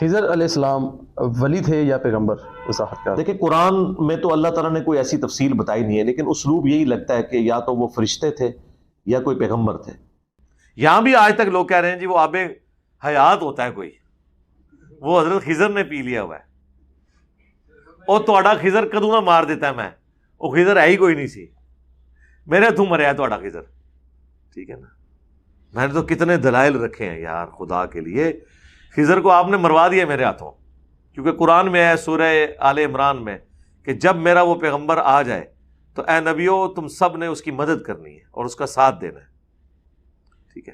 خضر علیہ السلام ولی تھے یا پیغمبر؟ وضاحت کر. دیکھیں قرآن میں تو اللہ تعالیٰ نے کوئی ایسی تفصیل بتائی نہیں ہے، لیکن اسلوب یہی لگتا ہے کہ یا تو وہ فرشتے تھے یا کوئی پیغمبر تھے. یہاں بھی آج تک لوگ کہہ رہے ہیں جی وہ آب حیات ہوتا ہے کوئی، وہ حضرت خضر نے پی لیا ہوا ہے، اور تہاڈا خضر کدوں نہ مار دیتا ہے، میں وہ خضر ہے ہی کوئی نہیں سی، میرے ہاتھوں مریا تہاڈا خضر. ٹھیک ہے نا، میں نے تو کتنے دلائل رکھے ہیں یار خدا کے لیے. خضر کو آپ نے مروا دیا میرے ہاتھوں، کیونکہ قرآن میں ہے سورہ آل عمران میں کہ جب میرا وہ پیغمبر آ جائے تو اے نبیو تم سب نے اس کی مدد کرنی ہے اور اس کا ساتھ دینا ہے. ٹھیک ہے،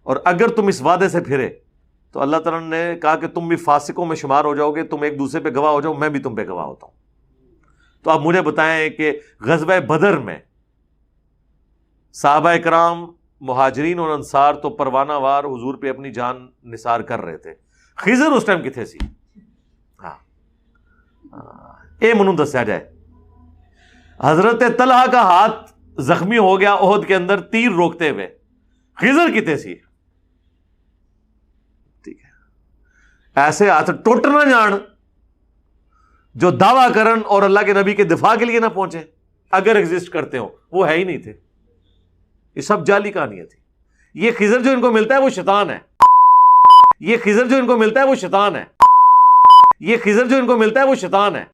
اور اگر تم اس وعدے سے پھرے تو اللہ تعالیٰ نے کہا کہ تم بھی فاسقوں میں شمار ہو جاؤ گے، تم ایک دوسرے پہ گواہ ہو جاؤ، میں بھی تم پہ گواہ ہوتا ہوں. تو آپ مجھے بتائیں کہ غزوہ بدر میں صحابہ کرام مہاجرین اور انصار تو پروانہ وار حضور پہ اپنی جان نثار کر رہے تھے، خضر اس ٹائم کتنے سی؟ ہاں اے منو دسیا جائے. حضرت طلحہ کا ہاتھ زخمی ہو گیا احد کے اندر تیر روکتے ہوئے، خضر کتنے سی؟ ٹھیک ہے، ایسے ہاتھ ٹوٹ نہ جان جو دعویٰ کرن اور اللہ کے نبی کے دفاع کے لیے نہ پہنچے، اگر ایگزسٹ کرتے ہو وہ ہے ہی نہیں تھے. یہ سب جعلی کہانیاں تھی. یہ خضر جو ان کو ملتا ہے وہ شیطان ہے، یہ خضر جو ان کو ملتا ہے وہ شیطان ہے، یہ خضر جو ان کو ملتا ہے وہ شیطان ہے.